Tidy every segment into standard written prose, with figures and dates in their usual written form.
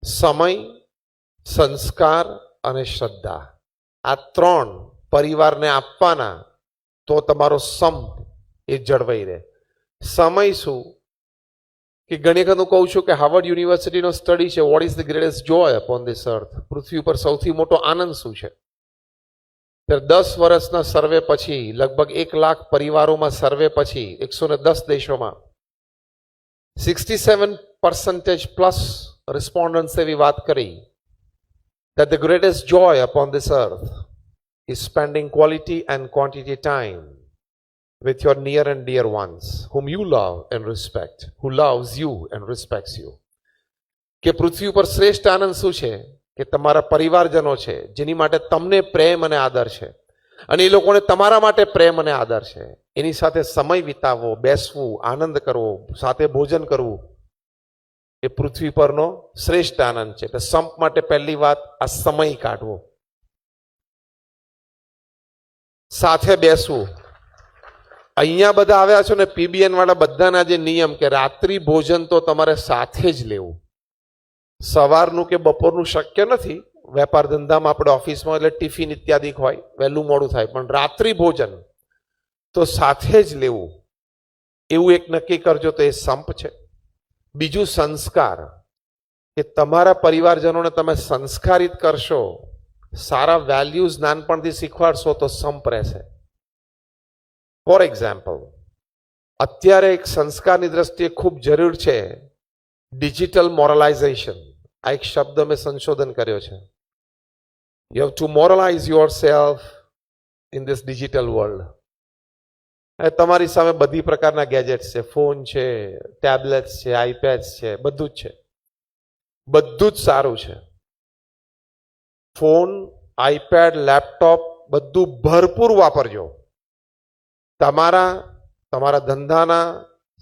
સમય, સંસ્કાર અને શ્રદ્ધા, આ ત્રણ પરિવારને આપવાના તો તમારો સંપ એ જળવાઈ રહે. સમય શું કે ઘણી વખત હું કહું છું કે હાર્વર્ડ યુનિવર્સિટીનો સ્ટડી છે, what is the greatest joy upon this earth, પૃથ્વી ઉપર સૌથી મોટો આનંદ શું છે. ત્યારે 10 વર્ષના સર્વે પછી, લગભગ 1 લાખ પરિવારોમાં સર્વે પછી 110 દેશોમાં 67% પ્લસ રિસ્પોન્ડન્ટ્સ એવી વાત કરી that the greatest joy upon this earth is spending quality and quantity time with your near and dear ones whom you love and respect, who loves you and respects you. કે પૃથ્વી ઉપર શ્રેષ્ઠ આનંદ શું છે કે તમારા પરિવારજનો છે જેની માટે તમને પ્રેમ અને આદર છે અને એ લોકોને તમારા માટે પ્રેમ અને આદર છે, એની સાથે સમય વિતાવવો, બેસવું, આનંદ કરવો, સાથે ભોજન કરવું, એ પૃથ્વી પરનો શ્રેષ્ઠ આનંદ છે. એટલે સંપ માટે પહેલી વાત આ સમય કાઢવો, સાથે બેસવું. અહીંયા બધા આવ્યા છો ને પીબીએન વાળા બધાના જે નિયમ કે રાત્રિ ભોજન તો તમારે સાથે જ લેવું. સવારનું કે બપોરનું શક્ય નથી, વેપાર ધંધામાં આપણે ઓફિસમાં એટલે ટિફિન ઇત્યાદિ હોય, વહેલું મોડું થાય, પણ રાત્રિ ભોજન તો સાથે જ લેવું, એવું એક નક્કી કરજો તો એ સંપ છે. બીજું સંસ્કાર, કે તમારા પરિવારજનોને તમે સંસ્કારિત કરશો, સારા વેલ્યુઝ નાનપણથી શીખવાડશો તો સંપ રહેશે. ફોર એક્ઝામ્પલ, અત્યારે એક સંસ્કારની દ્રષ્ટિએ ખૂબ જરૂર છે ડિજિટલ મોરલાઇઝેશન. આ એક શબ્દ મેં સંશોધન કર્યો છે. You have to moralize yourself in this digital world. તમારી સામે બધી પ્રકારના ગેજેટ્સ છે, ફોન છે, ટેબ્લેટ્સ છે, આઈપેડ્સ છે, બધું જ છે. બધું જ સારું છે. ફોન, આઈપેડ, લેપટોપ બધું ભરપૂર વાપરજો. તમારા ધંધાના,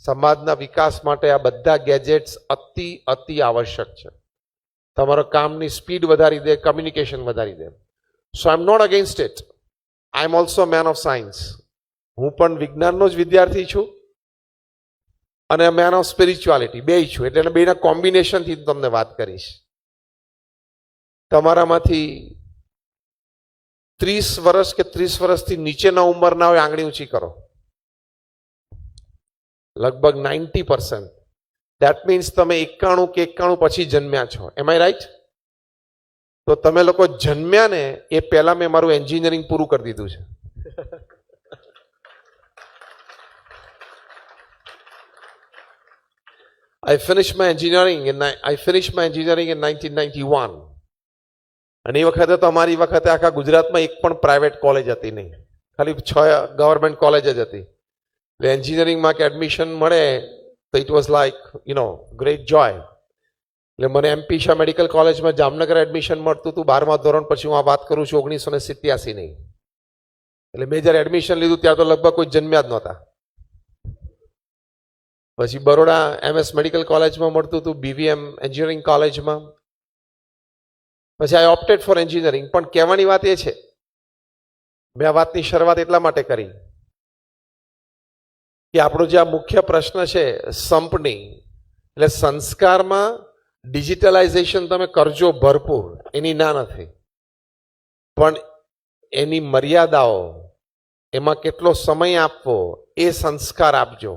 સમાજના વિકાસ માટે આ બધા ગેજેટ્સ અતિ આવશ્યક છે. તમારા કામની સ્પીડ વધારી દે, કમ્યુનિકેશન વધારી દે. So I am not against it. I am also man of science. હું પણ વિજ્ઞાનનો જ વિદ્યાર્થી છું અને મેન ઓફ સ્પિરિચ્યુઆલિટી બે છું, એટલે બેના કોમ્બિનેશનથી તમને વાત કરીશ. તમારામાંથી 30 વર્ષ કે 30 વર્ષથી નીચેના ઉંમરના હોય, આંગળી ઊંચી કરો. લગભગ 90%. દેટ મીન્સ તમે 91 કે 91 પછી જન્મ્યા છો. એમ આઈ રાઈટ? તો તમે લોકો જન્મ્યા ને એ પહેલા મેં મારું એન્જિનિયરિંગ પૂરું કરી દીધું છે. I finished my engineering in 1991. અને એ વખતે તો અમારી વખતે આખા ગુજરાતમાં એક પણ પ્રાઇવેટ કોલેજ હતી નહીં, ખાલી 6 ગવર્મેન્ટ કોલેજ જ હતી. એટલે એન્જિનિયરિંગમાં કે એડમિશન મળે તો ઇટ વોઝ લાઈક ગ્રેટ જોય. એટલે મને એમપી શાહ મેડિકલ કોલેજમાં જામનગર એડમિશન મળતું હતું 12મા ધોરણ પછી. હું આ વાત કરું છું 1987 નહીં. એટલે મેં જ્યારે એડમિશન લીધું ત્યારે તો લગભગ કોઈ જન્મ્યા જ નહોતા. પછી બરોડા એમએસ મેડિકલ કોલેજમાં મળતું હતું, બીવીએમ એન્જિનિયરિંગ કોલેજમાં. પછી આઈ ઓપ્ટેડ ફોર એન્જિનિયરિંગ. પણ કહેવાની વાત એ છે, મેં આ વાતની શરૂઆત એટલા માટે કરી કે આપણો જે આ મુખ્ય પ્રશ્ન છે સંપની, એટલે સંસ્કારમાં ડિજિટલાઇઝેશન તમે કરજો ભરપૂર, એની ના નથી, પણ એની મર્યાદાઓ, એમાં કેટલો સમય આપવો એ સંસ્કાર આપજો.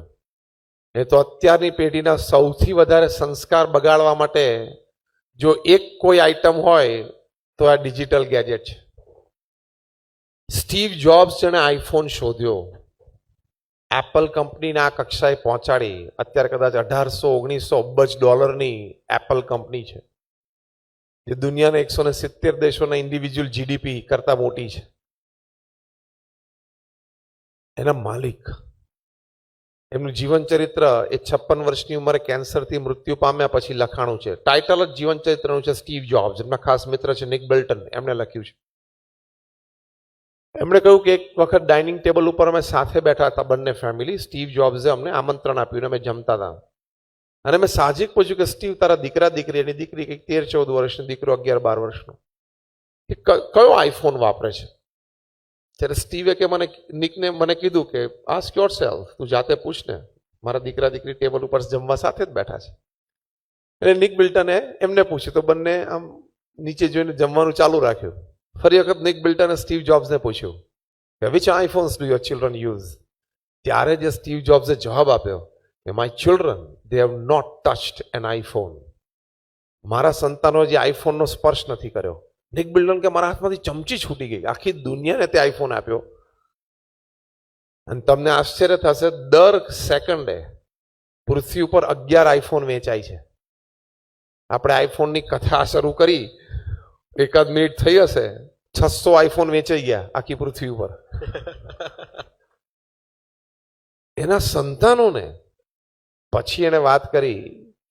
એ તો અત્યારની પેઢીના સૌથી વધારે સંસ્કાર બગાડવા માટે જો એક કોઈ આઈટમ હોય તો આ ડિજિટલ ગેજેટ છે. સ્ટીવ જોબ્સ જેણે આઈફોન શોધ્યો, એપલ કંપનીને આ કક્ષાએ પહોંચાડી, અત્યારે કદાચ 1800-1900 અબજ ડોલરની એપલ કંપની છે, જે દુનિયાના 170 દેશોના ઇન્ડિવિજ્યુઅલ જીડીપી કરતા મોટી છે. એના માલિક, એમનું જીવન ચરિત્ર એ 56 વર્ષની ઉંમરે કેન્સરથી મૃત્યુ પામ્યા પછી લખાણું છે. ટાઇટલ જ જીવન ચરિત્રનું છે. સ્ટીવ જોબ્સ, એમના ખાસ મિત્ર છે નિક બેલ્ટન, એમણે લખ્યું છે. એમણે કહ્યું કે એક વખત ડાઇનિંગ ટેબલ ઉપર અમે સાથે બેઠા હતા, બંને ફેમિલી. સ્ટીવ જોબ્સે અમને આમંત્રણ આપ્યું, અમે જમતા હતા. અને મેં સાહજિક પૂછ્યું કે સ્ટીવ, તારા દીકરા દીકરી, એની દીકરી કંઈક 13-14 વર્ષની, દીકરો 11-12 વર્ષનો, એ કયો આઈફોન વાપરે છે? ત્યારે સ્ટીવે કે નિકને મને કીધું કે આસ્ક યોર સેલ્ફ, તું જાતે પૂછ ને, મારા દીકરા દીકરી ટેબલ ઉપર જમવા સાથે જ બેઠા છે. એટલે નિક બિલ્ટને એમને પૂછ્યું તો બંને આમ નીચે જોઈને જમવાનું ચાલુ રાખ્યું. ફરી વખત નિક બિલ્ટને સ્ટીવ જોબ્સને પૂછ્યું કે which iPhones do your children use. ત્યારે જે સ્ટીવ જોબ્સે જવાબ આપ્યો કે my children they have not touched an iPhone. મારા સંતાનો જે આઈફોનનો સ્પર્શ નથી કર્યો. નિક બિલ્ટન કે મારા હાથમાંથી ચમચી છૂટી ગઈ, આખી દુનિયાને તે આઈફોન આપ્યો. અને તમને આશ્ચર્ય થશે, દર સેકન્ડે પૃથ્વી ઉપર 11 આઈફોન વેચાય છે. આપણે આઈફોનની કથા શરૂ કરી, એકાદ મિનિટ થઈ હશે, 600 આઈફોન વેચાઈ ગયા આખી પૃથ્વી ઉપર. એના સંતાનોને પછી એને વાત કરી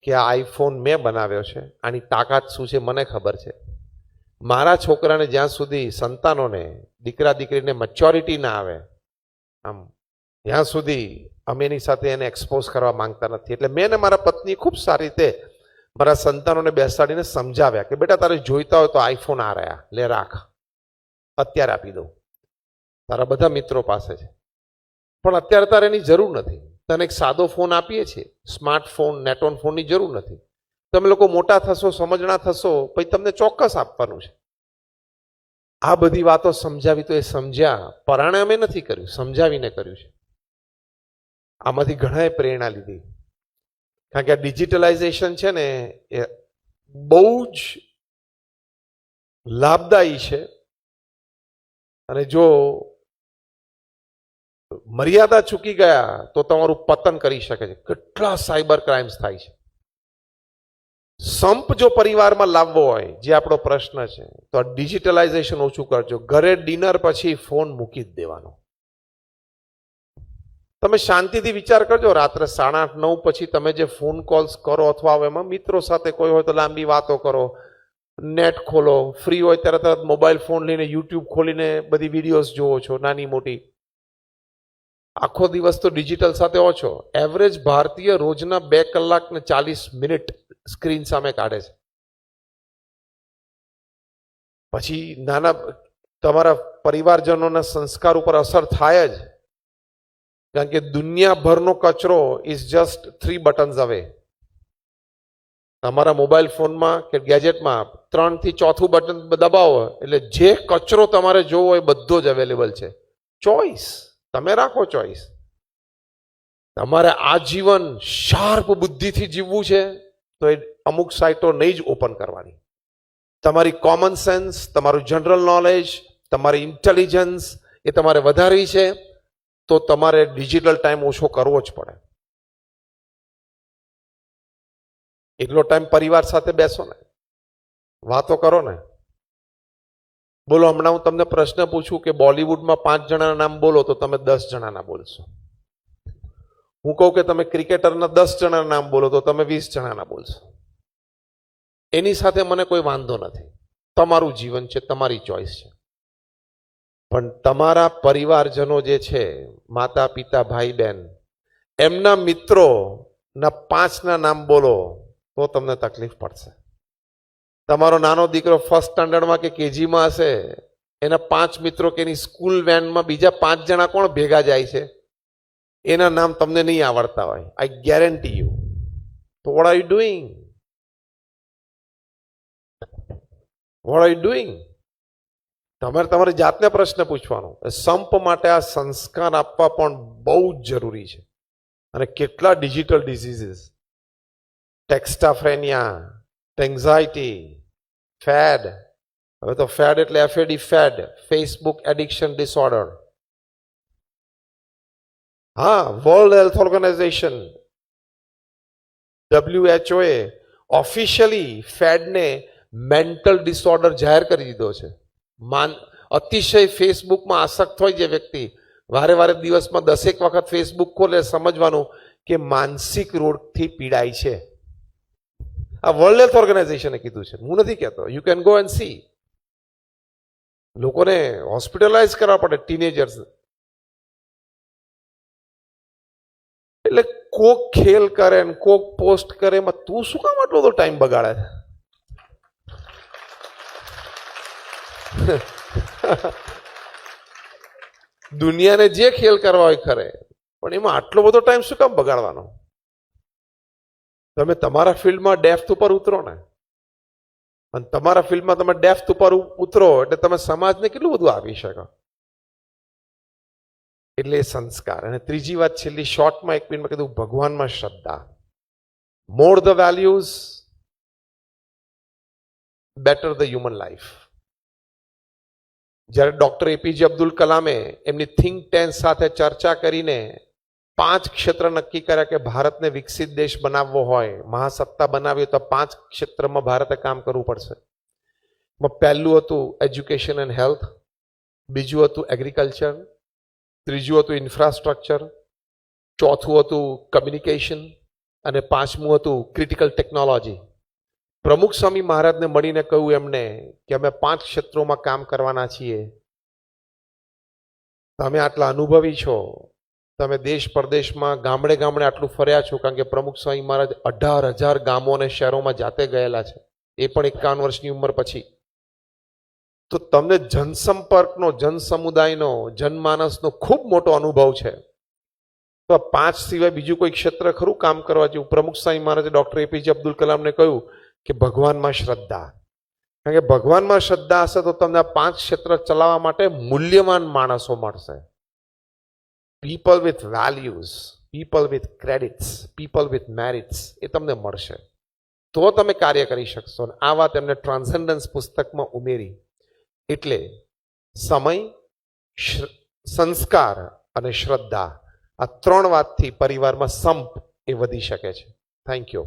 કે આ આઈફોન મેં બનાવ્યો છે, આની તાકાત શું છે મને ખબર છે. મારા છોકરાને જ્યાં સુધી સંતાનોને, દીકરા દીકરીને મેચ્યોરિટી ના આવે, આમ ત્યાં સુધી અમે એની સાથે એને એક્સપોઝ કરવા માંગતા નથી. એટલે મેં ને મારા પત્ની ખૂબ સારી રીતે મારા સંતાનોને બેસાડીને સમજાવ્યા કે બેટા તારે જોઈતા હોય તો આઈફોન આ રહ્યા, લે રાખ, અત્યારે આપી દઉં, તારા બધા મિત્રો પાસે છે, પણ અત્યારે તારે એની જરૂર નથી. તને એક સાદો ફોન આપીએ છીએ, સ્માર્ટફોન, નેટઓન ફોનની જરૂર નથી. તમે લોકો મોટા થશો, સમજણા થશો, પછી તમને ચોક્કસ આપવાનું છે. આ બધી વાતો સમજાવી તો એ સમજ્યા, પરાણે અમે નથી કર્યું, સમજાવીને કર્યું છે. આમાંથી ઘણાએ પ્રેરણા લીધી. કારણ કે આ ડિજિટલાઇઝેશન છે ને એ બહુ જ લાભદાયી છે. અને જો મર્યાદા ચૂકી ગયા તો તમારું પતન કરી શકે છે. કેટલા સાયબર ક્રાઇમ્સ થાય છે. સંપ જો પરિવારમાં લાવવો હોય, જે આપણો પ્રશ્ન છે, તો આ ડિજિટલાઇઝેશન ઓછું કરજો. ઘરે ડિનર પછી ફોન મૂકી જ દેવાનો. તમે શાંતિથી વિચાર કરજો, રાત્રે 8:30, 9 પછી તમે જે ફોન કોલ્સ કરો અથવા એમાં મિત્રો સાથે કોઈ હોય તો લાંબી વાતો કરો, નેટ ખોલો, ફ્રી હોય ત્યારે તરત મોબાઈલ ફોન લઈને યુટ્યુબ ખોલીને બધી વિડીયોઝ જોવો છો, નાની મોટી. આખો દિવસ તો ડિજિટલ સાથે હો છો. એવરેજ ભારતીય રોજના 2 કલાક ને 40 મિનિટ સ્ક્રીન સામે કાઢે છે. પછી નાના તમારા પરિવારજનોના સંસ્કાર ઉપર અસર થાય જ. કારણ કે દુનિયાભરનો કચરો ઇઝ જસ્ટ 3 બટન્સ અવે. તમારા મોબાઈલ ફોનમાં કે ગેજેટમાં 3 થી 4થું બટન દબાવો એટલે જે કચરો તમારે જોવો એ બધો જ અવેલેબલ છે. ચોઈસ તમે રાખો. ચોઈસ તમારે આ જીવન શાર્પ બુદ્ધિથી જીવવું છે તો એ અમુક સાઇટો નહીં જ ઓપન કરવાની. તમારી કોમન સેન્સ, તમારું જનરલ નોલેજ, તમારી ઇન્ટેલિજન્સ એ તમારે વધારવી છે તો તમારે ડિજિટલ ટાઈમ ઓછો કરવો જ પડે. એટલો ટાઈમ પરિવાર સાથે બેસો ને, વાતો કરો ને. બોલો, હમણાં હું તમને પ્રશ્ન પૂછું કે બોલિવૂડમાં 5 જણાના નામ બોલો તો તમે 10 જણાના બોલશો. હું કહું કે તમે ક્રિકેટરના 10 જણાના નામ બોલો તો તમે 20 જણાના બોલશો. એની સાથે મને કોઈ વાંધો નથી. તમારું જીવન છે, તમારી ચોઈસ છે. પણ તમારા પરિવારજનો જે છે, માતા પિતા, ભાઈ બહેન, એમના મિત્રોના 5ના નામ બોલો તો તમને તકલીફ પડશે. તમારો નાનો દીકરો 1st સ્ટાન્ડર્ડમાં કે કેજીમાં હશે, એના 5 મિત્રો કે એની સ્કૂલ વેનમાં બીજા 5 જણા કોણ ભેગા જાય છે, એના નામ તમને નહીં આવડતા હોય. I guarantee you. તો what are you doing? What are you doing? તમારે તમારી જાતને પ્રશ્ન પૂછવાનો. સંપ માટે આ સંસ્કાર આપવા પણ બહુ જ જરૂરી છે. અને કેટલા digital diseases, textaphrenia, anxiety, FAD, હવે તો ફેડ એટલે FAD, FAD, Facebook addiction disorder. હા, વર્લ્ડ હેલ્થ ઓર્ગેનાઇઝેશન WHO એ ઓફિશિયલી ફેડને મેન્ટલ ડિસઓર્ડર જાહેર કરી દીધો છે. અતિશય ફેસબુકમાં આસક્ત હોય જે વ્યક્તિ, વારે વારે દિવસમાં 10 વખત ફેસબુક ખોલે, સમજવાનું કે માનસિક રોગથી પીડાય છે. આ વર્લ્ડ હેલ્થ ઓર્ગેનાઇઝેશને કીધું છે, હું નથી કહેતો. You can go and C. લોકોને હોસ્પિટલાઇઝ કરવા પડે, ટીનેજર્સ. એટલે કોક ખેલ કરે ને કોક પોસ્ટ કરે, એમાં તું શું કામ આટલો બધો ટાઈમ બગાડે છે? દુનિયાને જે ખેલ કરવા હોય ખરે, પણ એમાં આટલો બધો ટાઈમ શું કામ બગાડવાનો? તમે તમારા ફિલ્ડમાં ડેપ્થ ઉપર ઉતરો ને, અને તમારા ફિલ્ડમાં તમે ડેપ્થ ઉપર ઉતરો એટલે તમે સમાજને કેટલું બધું આપી શકો. એટલે એ સંસ્કાર. અને ત્રીજી વાત છેલ્લી શોર્ટમાં 1 મિનિટમાં કીધું, ભગવાનમાં શ્રદ્ધા. More the values better the human life. જ્યારે ડોક્ટર એપીજે અબ્દુલ કલામે એમની થિંક ટેન્ક સાથે ચર્ચા કરીને 5 ક્ષેત્ર નક્કી કર્યા કે ભારતને વિકસિત દેશ બનાવવો હોય, મહાસત્તા બનાવવી હોય તો 5 ક્ષેત્રમાં ભારતે કામ કરવું પડશે. પહેલું હતું એજ્યુકેશન એન્ડ હેલ્થ, બીજું હતું એગ્રીકલ્ચર, ત્રીજું હતું ઇન્ફ્રાસ્ટ્રક્ચર, ચોથું હતું કમ્યુનિકેશન અને પાંચમું હતું ક્રિટિકલ ટેકનોલોજી. પ્રમુખ સ્વામી મહારાજને મળીને કહ્યું એમને કે અમે 5 ક્ષેત્રોમાં કામ કરવાના છીએ. તમે આટલા અનુભવી છો, તમે દેશ પરદેશમાં ગામડે ગામડે આટલું ફર્યા છો, કારણ કે પ્રમુખ સ્વામી મહારાજ 18,000 ગામો અને શહેરોમાં જાતે ગયેલા છે, એ પણ 51 વર્ષની ઉંમર પછી. તો તમને જનસંપર્કનો, જનસમુદાયનો, જનમાનસનો ખૂબ મોટો અનુભવ છે. તો 5 સિવાય બીજું કોઈ ક્ષેત્ર ખરું કામ કરવા જેવું? પ્રમુખ સ્વામી મહારાજે ડોક્ટર એપીજે અબ્દુલ કલામને કહ્યું કે ભગવાનમાં શ્રદ્ધા. કારણ કે ભગવાનમાં શ્રદ્ધા હશે તો તમને આ 5 ક્ષેત્ર ચલાવવા માટે મૂલ્યવાન માણસો મળશે. People with values, people with credits, people with merits, એ તમને મળશે. તો તમે કાર્ય કરી શકશો. આ વાત એમને ટ્રાન્સેન્ડન્સ પુસ્તકમાં ઉમેરી. એટલે સમય, સંસ્કાર અને શ્રદ્ધા, આ 3 વાતથી પરિવારમાં સંપ એ વધી શકે છે. Thank you.